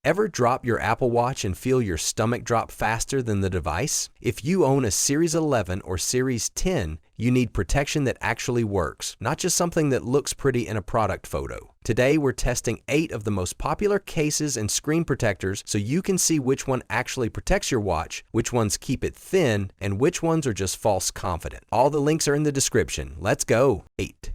Ever drop your Apple Watch and feel your stomach drop faster than the device? If you own a Series 11 or Series 10, you need protection that actually works, not just something that looks pretty in a product photo. Today, we're testing 8 of the most popular cases and screen protectors so you can see which one actually protects your watch, which ones keep it thin, and which ones are just false confident. All the links are in the description. Let's go! 8.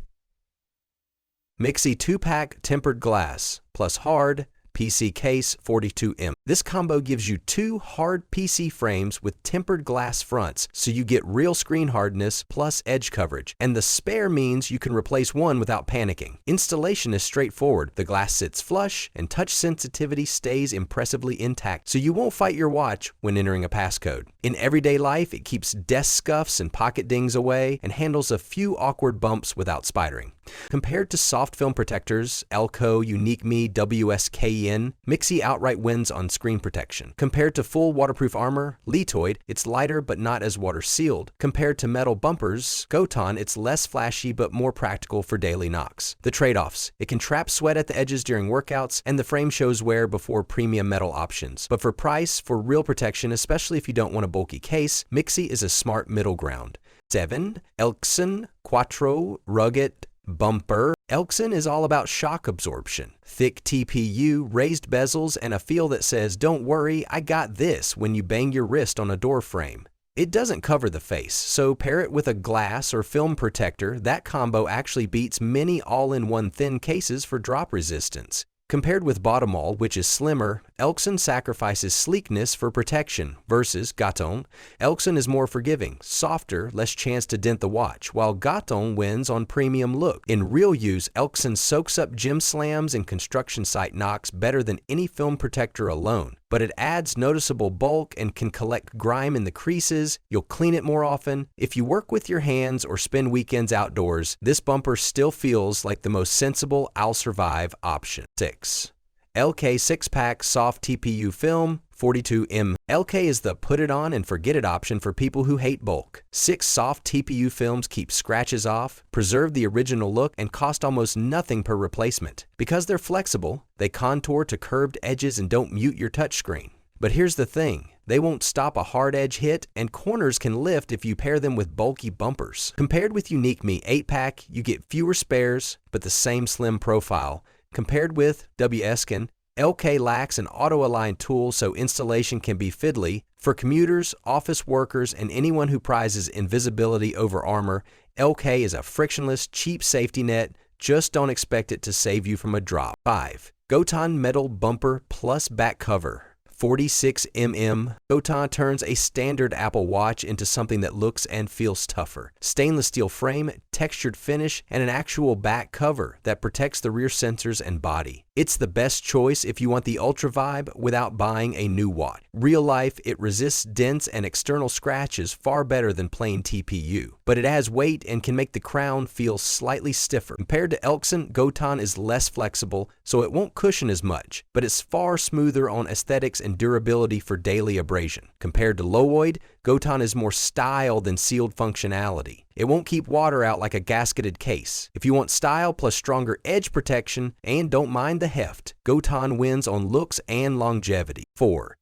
Misxi 2-pack tempered glass plus hard PC case 42mm. This combo gives you 2 hard PC frames with tempered glass fronts, so you get real screen hardness plus edge coverage. And the spare means you can replace one without panicking. Installation is straightforward. The glass sits flush and touch sensitivity stays impressively intact, so you won't fight your watch when entering a passcode. In everyday life, it keeps desk scuffs and pocket dings away and handles a few awkward bumps without spidering. Compared to soft film protectors, Elko, UniqueMe, WSKEN, Misxi outright wins on screen protection. Compared to full waterproof armor, LETOID, it's lighter but not as water sealed. Compared to metal bumpers, Goton, it's less flashy but more practical for daily knocks. The trade-offs: it can trap sweat at the edges during workouts, and the frame shows wear before premium metal options. But for price, for real protection, especially if you don't want a bulky case, Misxi is a smart middle ground. 7. Elkson Quattro Rugged Bumper. Elkson is all about shock absorption. Thick TPU, raised bezels, and a feel that says, "Don't worry, I got this," when you bang your wrist on a door frame. It doesn't cover the face, so pair it with a glass or film protector. That combo actually beats many all-in-one thin cases for drop resistance. Compared with BOTOMALL, which is slimmer, Elkson sacrifices sleekness for protection versus Goton. Elkson is more forgiving, softer, less chance to dent the watch, while Goton wins on premium look. In real use, Elkson soaks up gym slams and construction site knocks better than any film protector alone, but it adds noticeable bulk and can collect grime in the creases. You'll clean it more often. If you work with your hands or spend weekends outdoors, this bumper still feels like the most sensible "I'll survive" option. 6. LK 6-pack soft TPU film 42mm. LK is the put it on and forget it option for people who hate bulk. 6 soft TPU films keep scratches off, preserve the original look, and cost almost nothing per replacement. Because they're flexible, they contour to curved edges and don't mute your touchscreen. But here's the thing: they won't stop a hard edge hit, and corners can lift if you pair them with bulky bumpers. Compared with UniqueMe 8-pack, you get fewer spares, but the same slim profile. Compared with WSKEN, LK lacks an auto-align tool, so installation can be fiddly. For commuters, office workers, and anyone who prizes invisibility over armor, LK is a frictionless, cheap safety net. Just don't expect it to save you from a drop. 5. Goton metal bumper plus back cover 46mm. Goton turns a standard Apple Watch into something that looks and feels tougher. Stainless steel frame, textured finish, and an actual back cover that protects the rear sensors and body. It's the best choice if you want the ultra vibe without buying a new watch. Real life, it resists dents and external scratches far better than plain TPU, but it has weight and can make the crown feel slightly stiffer. Compared to Elkson, Goton is less flexible, so it won't cushion as much, but it's far smoother on aesthetics and durability for daily abrasion. Compared to LETOID, Goton is more style than sealed functionality. It won't keep water out like a gasketed case. If you want style plus stronger edge protection and don't mind the heft, Goton wins on looks and longevity. 4.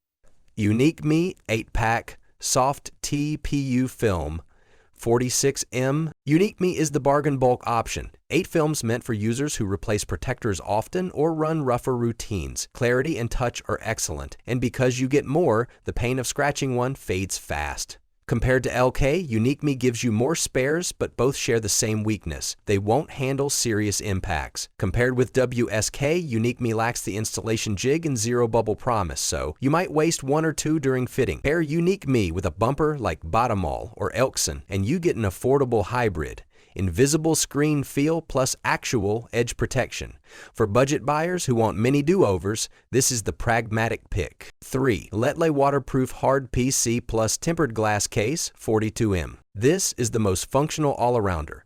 UniqueMe 8-pack soft TPU film 46mm. UniqueMe is the bargain bulk option. 8 films meant for users who replace protectors often or run rougher routines. Clarity and touch are excellent, and because you get more, the pain of scratching one fades fast. Compared to LK, UniqueMe gives you more spares, but both share the same weakness: they won't handle serious impacts. Compared with WSK, UniqueMe lacks the installation jig and zero bubble promise, so you might waste 1 or 2 during fitting. Pair UniqueMe with a bumper like BOTOMALL or Elkson, and you get an affordable hybrid: invisible screen feel plus actual edge protection. For budget buyers who want mini do-overs, this is the pragmatic pick. 3. LETOID waterproof hard PC plus tempered glass case 42mm. This is the most functional all-arounder.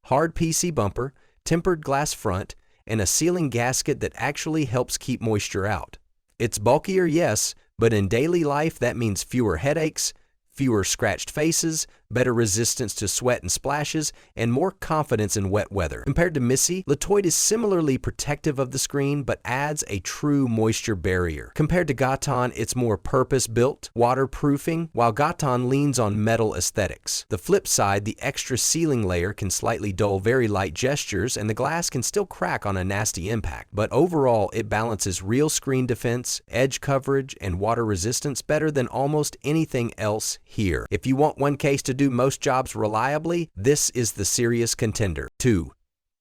Hard PC bumper, tempered glass front, and a sealing gasket that actually helps keep moisture out. It's bulkier, yes, but in daily life that means fewer headaches, fewer scratched faces, better resistance to sweat and splashes, and more confidence in wet weather. Compared to Misxi, LETOID is similarly protective of the screen but adds a true moisture barrier. Compared to Goton, it's more purpose-built, waterproofing, while Goton leans on metal aesthetics. The flip side, the extra sealing layer can slightly dull very light gestures, and the glass can still crack on a nasty impact. But overall, it balances real screen defense, edge coverage, and water resistance better than almost anything else here. If you want one case to do most jobs reliably, this is the serious contender. 2.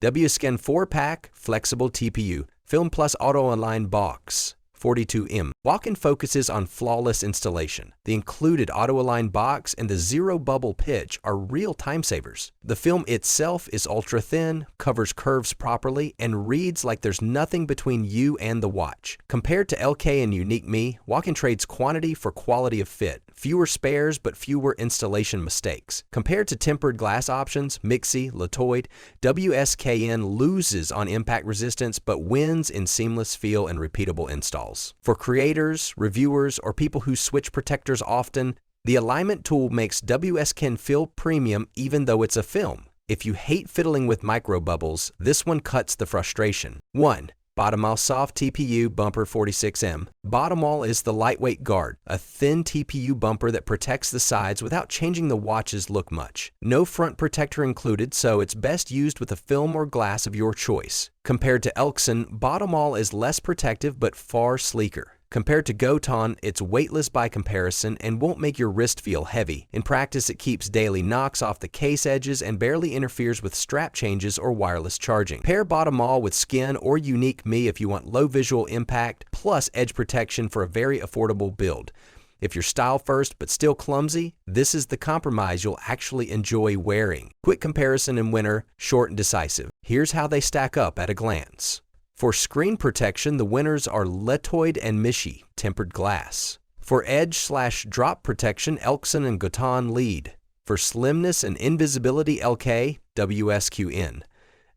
WSKEN 4-pack Flexible TPU Film Plus Auto Align Box 42M. Walk-in focuses on flawless installation. The included auto-align box and the zero bubble pitch are real time savers. The film itself is ultra thin, covers curves properly, and reads like there's nothing between you and the watch. Compared to LK and UniqueMe, walk-in trades quantity for quality of fit. Fewer spares but fewer installation mistakes. Compared to tempered glass options, Misxi, LETOID, WSKEN loses on impact resistance but wins in seamless feel and repeatable installs. For creators, reviewers, or people who switch protectors often, the alignment tool makes WSKEN feel premium even though it's a film. If you hate fiddling with micro bubbles, this one cuts the frustration. 1. BOTOMALL Soft TPU Bumper 46M. BOTOMALL is the lightweight guard, a thin TPU bumper that protects the sides without changing the watch's look much. No front protector included, so it's best used with a film or glass of your choice. Compared to elkson, BOTOMALL is less protective but far sleeker. Compared to Goton, it's weightless by comparison and won't make your wrist feel heavy. In practice, it keeps daily knocks off the case edges and barely interferes with strap changes or wireless charging. Pair BOTOMALL with SKEN or UniqueMe if you want low visual impact plus edge protection for a very affordable build. If you're style first but still clumsy, this is the compromise you'll actually enjoy wearing. Quick comparison in winter, short and decisive. Here's how they stack up at a glance. For screen protection, the winners are LETOID and Misxi, tempered glass. For edge/drop protection, elkson and Goton lead. For slimness and invisibility, LK, WSKEN.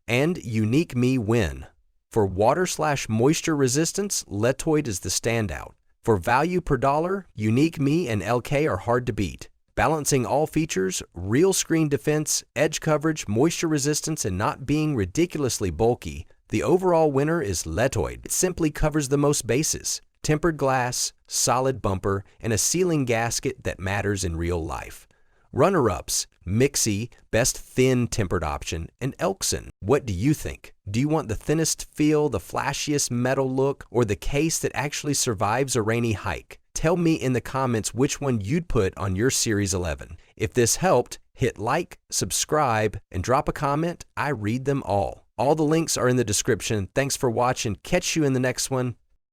And UniqueMe win. For water/moisture resistance, LETOID is the standout. For value per dollar, UniqueMe and LK are hard to beat. Balancing all features, real screen defense, edge coverage, moisture resistance, and not being ridiculously bulky, the overall winner is LETOID. It simply covers the most bases: tempered glass, solid bumper, and a sealing gasket that matters in real life. Runner-ups: Misxi, best thin tempered option, and elkson. What do you think? Do you want the thinnest feel, the flashiest metal look, or the case that actually survives a rainy hike? Tell me in the comments which one you'd put on your Series 11. If this helped, hit like, subscribe, and drop a comment. I read them all. All the links are in the description. Thanks for watching. Catch you in the next one.